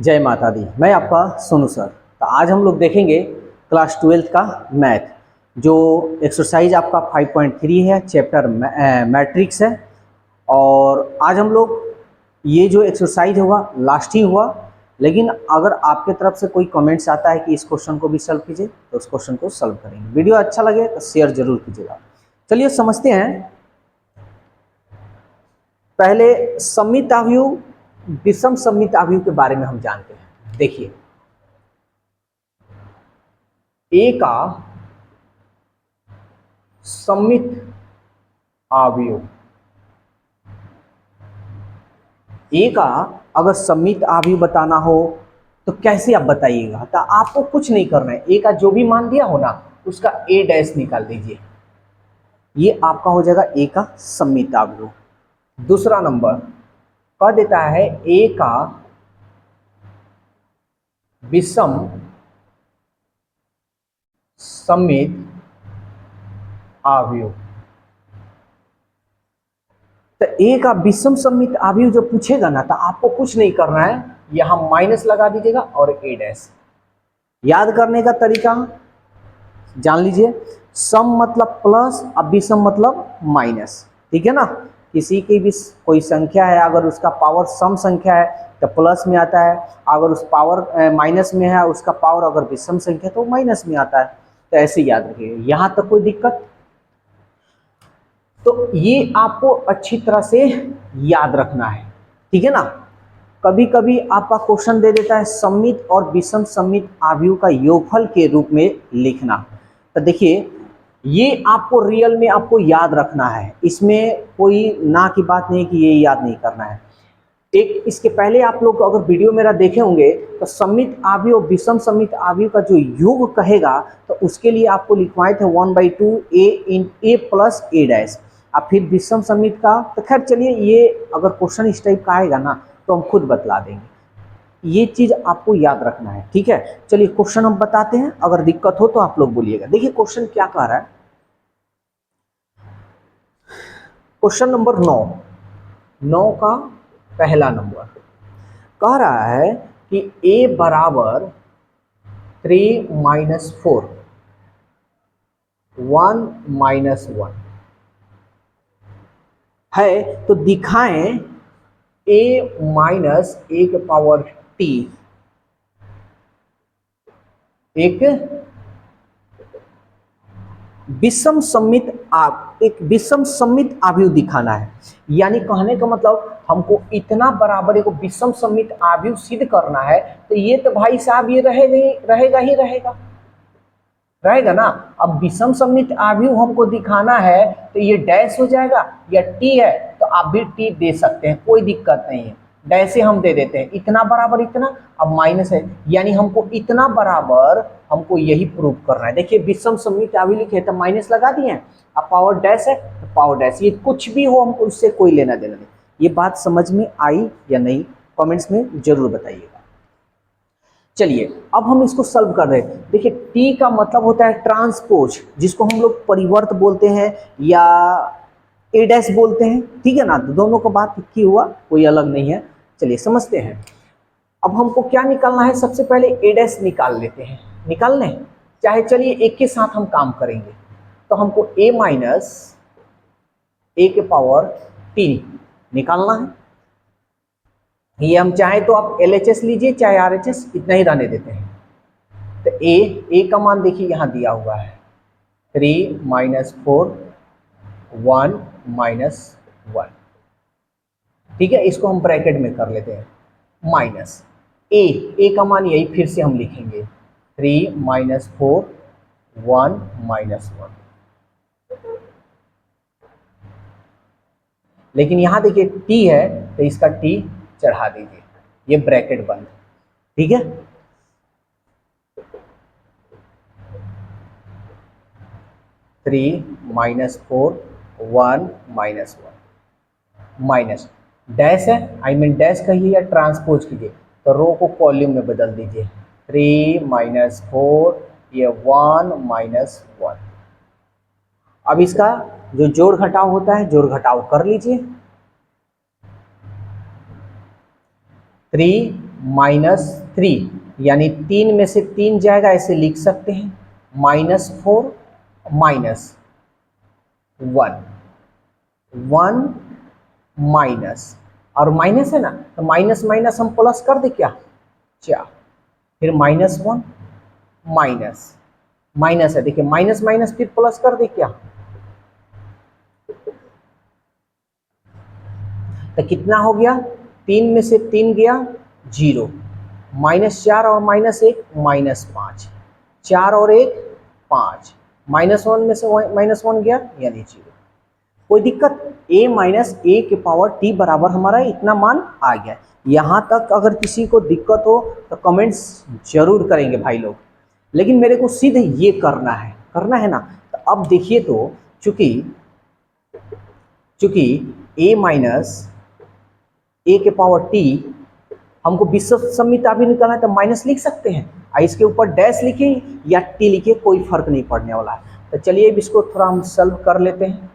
जय माता दी। मैं आपका सोनू सर। तो आज हम लोग देखेंगे क्लास 12th का मैथ, जो एक्सरसाइज आपका 5.3 है, चैप्टर मैट्रिक्स है। और आज हम लोग ये जो एक्सरसाइज होगा लास्ट ही हुआ, लेकिन अगर आपके तरफ से कोई कमेंट्स आता है कि इस क्वेश्चन को भी सॉल्व कीजिए तो उस क्वेश्चन को सॉल्व करेंगे। वीडियो अच्छा लगे तो शेयर जरूर कीजिएगा। चलिए समझते हैं। पहले सममिताव्युह विषम सममिताव्युह के बारे में हम जानते हैं। देखिए, ए का सममित अवयव, ए का अगर सममित अवयव बताना हो तो कैसे आप बताइएगा। तो आपको कुछ नहीं करना है, ए का जो भी मान दिया हो ना उसका ए डैश निकाल दीजिए, ये आपका हो जाएगा ए का सममित अवयव। दूसरा नंबर कह देता है ए का विषम सममित अवयव। तो ए का विषम सममित अवयव जो पूछेगा ना तो आपको कुछ नहीं करना है, यहां माइनस लगा दीजिएगा और ए डैश। याद करने का तरीका जान लीजिए, सम मतलब प्लस और विषम मतलब माइनस। ठीक है ना। किसी की भी कोई संख्या है, अगर उसका पावर सम संख्या है तो प्लस में आता है, अगर उस पावर माइनस में है उसका पावर अगर विषम संख्या तो माइनस में आता है। तो ऐसे याद रखिए, यहां तक कोई दिक्कत। तो ये आपको अच्छी तरह से याद रखना है, ठीक है ना। कभी कभी आपका क्वेश्चन दे देता है सममित और विषम सममित अवयव का योगफल के रूप में लिखना। तो देखिए, ये आपको रियल में आपको याद रखना है, इसमें कोई ना की बात नहीं कि ये याद नहीं करना है। एक इसके पहले आप लोग अगर वीडियो मेरा देखे होंगे तो सममित अवयव विषम सममित अवयव का जो योग कहेगा तो उसके लिए आपको लिखवाए थे 1/2 ए इन ए प्लस ए डैश। अब फिर विषम सममित का तो खैर चलिए, ये अगर क्वेश्चन इस टाइप का आएगा ना तो हम खुद बतला देंगे। ये चीज आपको याद रखना है, ठीक है। चलिए क्वेश्चन हम बताते हैं, अगर दिक्कत हो तो आप लोग बोलिएगा। देखिए क्वेश्चन क्या कह रहा है। क्वेश्चन नंबर 9 का पहला नंबर कह रहा है कि a बराबर 3-4 1-1 है, तो दिखाएं a माइनस a के पावर t एक विषम सममित अवयव दिखाना है। यानी कहने का मतलब हमको इतना बराबर एक विषम सममित अवयव सिद्ध करना है, तो ये तो भाई साहब ये रहेगा ना। अब विषम सममित अवयव हमको दिखाना है तो ये डैश हो जाएगा, या टी है तो आप भी टी दे सकते हैं, कोई दिक्कत नहीं है। डैश से हम दे देते हैं, इतना बराबर इतना, अब माइनस है, यानी हमको इतना बराबर हमको यही प्रूव करना है। देखिए विषम सममित अवयव लिखे तो माइनस लगा दिए, अब पावर डैश है तो पावर डैश, ये कुछ भी हो हमको उससे कोई लेना देना नहीं। ये बात समझ में आई या नहीं, कमेंट्स में जरूर बताइएगा। चलिए अब हम इसको सॉल्व कर रहे हैं। देखिए टी का मतलब होता है ट्रांसपोज, जिसको हम लोग परिवर्त बोलते हैं या ए डैश बोलते हैं, ठीक है ना। तो दोनों का बात की हुआ, कोई अलग नहीं है। चलिए समझते हैं। अब हमको क्या निकालना है, सबसे पहले ए डैश निकाल लेते हैं। निकाल लें, चाहे चलिए एक के साथ हम काम करेंगे। तो हमको a माइनस ए के पावर 3 निकालना है। ये हम चाहे तो आप LHS लीजिए चाहे RHS, इतना ही रहने देते हैं। तो a का मान देखिए यहाँ दिया हुआ है 3-4 1-1, ठीक है। इसको हम ब्रैकेट में कर लेते हैं, माइनस a का मान यही फिर से हम लिखेंगे 3-4 1-1। लेकिन यहाँ देखिए t है तो इसका t चढ़ा दीजिए, ये ब्रैकेट बंद, ठीक है। (3-4 1-1) माइनस डैश है, आई मीन डैश कहिए या ट्रांसपोज कीजिए, तो रो को कॉलम में बदल दीजिए। 3-4 ये 1-1। अब इसका जो जोड़ घटाव होता है जोड़ घटाव कर लीजिए। 3 -3, यानी 3 में से 3 जाएगा, ऐसे लिख सकते हैं। -4 -1, 1 माइनस, और माइनस है ना, तो माइनस माइनस हम प्लस कर दे क्या, 4, फिर -1 माइनस, माइनस है, देखिए माइनस माइनस फिर प्लस कर दे क्या, तो कितना हो गया, 3 में से 3 गया 0, -4 और -1 -5, 4 और 1 5, -1 में से -1 गया यानी 0। कोई दिक्कत, a माइनस ए के पावर t बराबर हमारा इतना मान आ गया। यहाँ तक अगर किसी को दिक्कत हो तो कमेंट्स जरूर करेंगे भाई लोग, लेकिन मेरे को सीधे ये करना है ना। तो अब देखिए, तो चूंकि a माइनस ए के पावर t हमको विषम भी निकालना है, तो माइनस लिख सकते हैं, और इसके ऊपर डैश लिखे या टी लिखे, कोई फर्क नहीं पड़ने वाला है। तो चलिए अब इसको थोड़ा हम सॉल्व कर लेते हैं।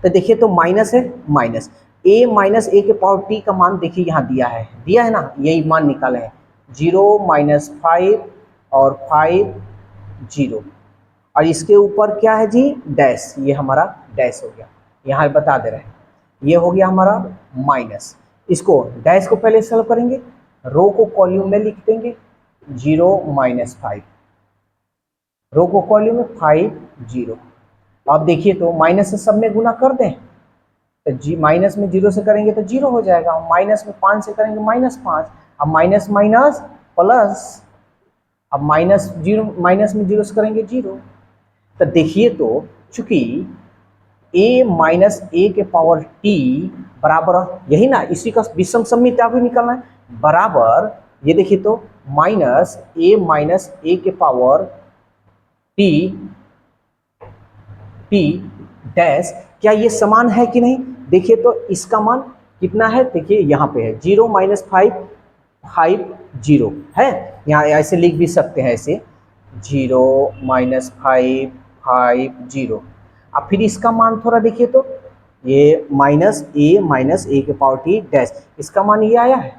तो देखिए, तो माइनस है, माइनस a माइनस ए के पावर t का मान देखिए यहाँ दिया है ना, यही मान निकाले हैं, 0 -5 और 5 0, और इसके ऊपर क्या है जी, डैश, ये हमारा डैश हो गया, यहाँ बता दे रहे हैं, ये हो गया हमारा माइनस। इसको डैश को पहले सॉल्व करेंगे, रो को कॉलम में लिख देंगे, 0 -5, रो को कॉलम में 5 0। अब देखिए, तो माइनस से सब में गुना कर दें, तो जी माइनस में 0 से करेंगे तो 0 हो जाएगा, माइनस में 5 से करेंगे -5, अब माइनस माइनस प्लस, अब माइनस में 0 से करेंगे 0। तो देखिए, तो चूंकि a माइनस ए के पावर t बराबर, यही ना, इसी का विषम सममिता भी निकालना है, बराबर, ये देखिए, तो माइनस ए के पावर t डैश, क्या ये समान है कि नहीं, देखिए तो इसका मान कितना है, देखिए यहाँ पे है 0 -5 5 0 है, यहाँ ऐसे लिख भी सकते हैं, ऐसे 0 -5 5 0। अब फिर इसका मान थोड़ा देखिए, तो ये माइनस ए के पावर टी डैश, इसका मान ये आया है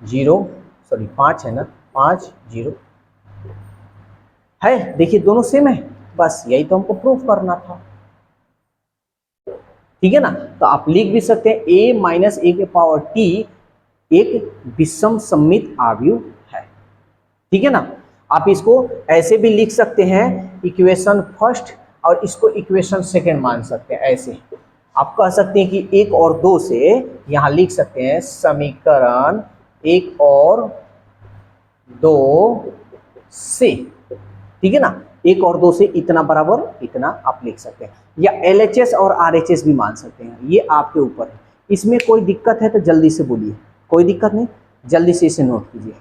5 है ना, 5 0 है, देखिए दोनों सेम है, बस यही तो हमको प्रूफ करना था, ठीक है ना। तो आप लिख भी सकते हैं a माइनस ए के पावर t एक विषम सममित आव्यूह है, ठीक है ना। आप इसको ऐसे भी लिख सकते हैं, इक्वेशन फर्स्ट, और इसको इक्वेशन सेकंड मान सकते हैं, ऐसे आप कह सकते हैं कि 1 और 2 से, यहां लिख सकते हैं समीकरण 1 और 2 से, ठीक है ना, 1 और 2 से इतना बराबर इतना आप लिख सकते हैं, या LHS और RHS भी मान सकते हैं, ये आपके ऊपर है। इसमें कोई दिक्कत है तो जल्दी से बोलिए, कोई दिक्कत नहीं, जल्दी से इसे नोट कीजिए।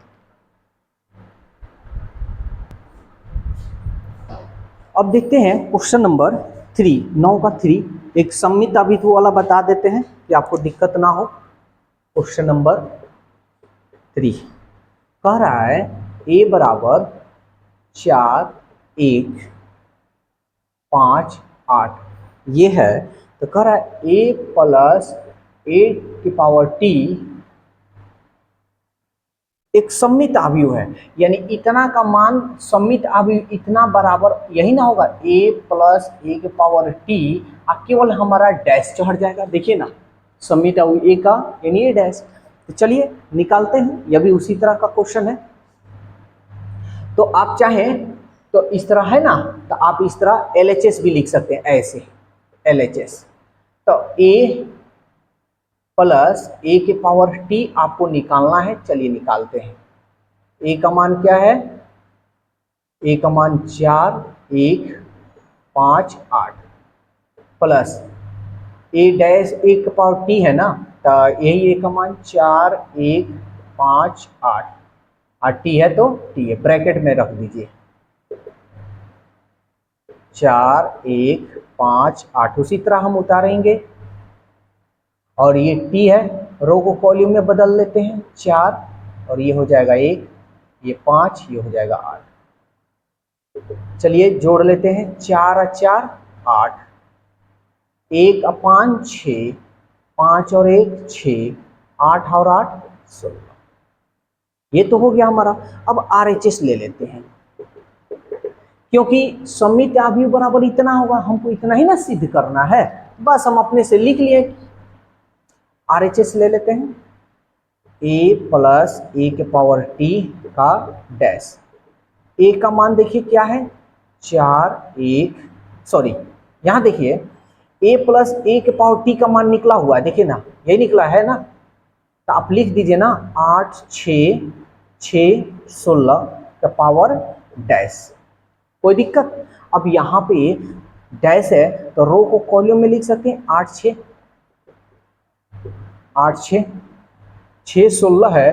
अब देखते हैं क्वेश्चन नंबर 3, 9 का 3, एक सममित आव्यूह वाला बता देते हैं कि आपको दिक्कत ना हो। क्वेश्चन नंबर 3 कह रहा है a बराबर 4 1 5 8 ये है, तो कह रहा है a प्लस 8 की पावर t एक सममित आव्यूह है, यानी इतना का मान सममित आव्यूह इतना बराबर यही ना होगा, a प्लस ए के पावर t, केवल हमारा डैश चढ़ जाएगा, देखिए ना, सममित आव्यूह a का यानी a डैश। तो चलिए निकालते हैं, यह भी उसी तरह का क्वेश्चन है। तो आप चाहें तो इस तरह है ना, तो आप इस तरह LHS भी लिख सकते हैं, ऐसे LHS। तो a प्लस ए के पावर t आपको निकालना है, चलिए निकालते हैं। a का मान क्या है, a का मान 4 1 5 8 प्लस a डैश 1 के पावर t है ना, तो यही a का मान 4 1 5 8 और t है तो t है, ब्रैकेट में रख दीजिए, 4 1 5 8, उसी तरह हम उतारेंगे, और ये t है, रो को कॉलम में बदल लेते हैं, 4 और ये हो जाएगा 1, ये 5, ये हो जाएगा 8। चलिए जोड़ लेते हैं, 4 और 4 8, 1 और 5 6, 5 और 1 6, 8 और 8 16। ये तो हो गया हमारा। अब RHS ले लेते हैं, क्योंकि सममित अवयव बराबर इतना होगा, हमको इतना ही ना सिद्ध करना है, बस हम अपने से लिख लिए। RHS ले लेते हैं, a प्लस ए के पावर t का डैश। a का मान देखिए क्या है, 4 1, सॉरी यहां देखिए a प्लस ए के पावर t का मान निकला हुआ है, देखिए ना, यही निकला है ना, तो आप लिख दीजिए ना 8 6 6 16 का पावर डैश। कोई दिक्कत? अब यहाँ पे डैश है तो रो को कॉलम में लिख सकते हैं, 8 6 8 6 6 16 है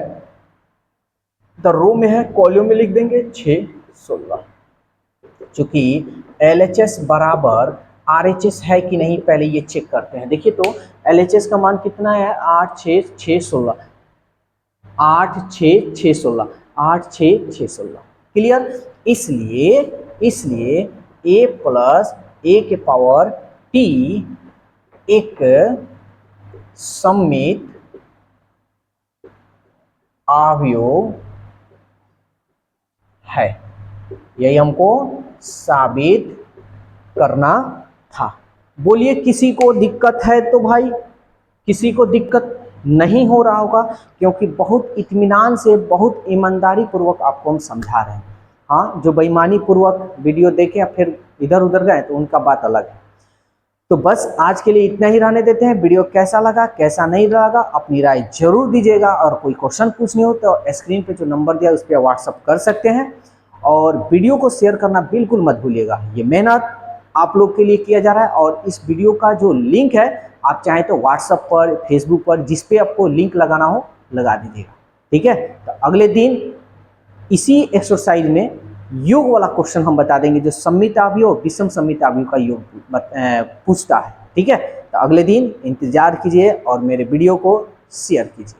तो रो में है, कॉलम में लिख देंगे 6 16। चूंकि LHS बराबर RHS है कि नहीं पहले ये चेक करते हैं। देखिए तो LHS का मान कितना है, 8 6 6 16, 8 6 6 16, 8 6 6 16। क्लियर? इसलिए a प्लस ए के पावर t एक सममित अवयव है, यही हमको साबित करना था। बोलिए किसी को दिक्कत है तो भाई, किसी को दिक्कत नहीं हो रहा होगा, क्योंकि बहुत इत्मीनान से, बहुत ईमानदारी पूर्वक आपको हम समझा रहे हैं। हाँ, जो बेईमानी पूर्वक वीडियो देखे या फिर इधर उधर गए तो उनका बात अलग है। तो बस आज के लिए इतना ही रहने देते हैं। वीडियो कैसा लगा, कैसा नहीं लगा, अपनी राय जरूर दीजिएगा, और कोई क्वेश्चन पूछनी हो तो स्क्रीन पे जो नंबर दिया उस पर व्हाट्सअप कर सकते हैं। और वीडियो को शेयर करना बिल्कुल मत भूलिएगा, ये मेहनत आप लोग के लिए किया जा रहा है। और इस वीडियो का जो लिंक है, आप चाहें तो व्हाट्सअप पर, फेसबुक पर, जिस पे आपको लिंक लगाना हो लगा दीजिएगा, ठीक है। तो अगले दिन इसी एक्सरसाइज में योग वाला क्वेश्चन हम बता देंगे, जो सममित अवयव विषम सममित अवयव का योग पूछता है, ठीक है। तो अगले दिन इंतजार कीजिए और मेरे वीडियो को शेयर कीजिए।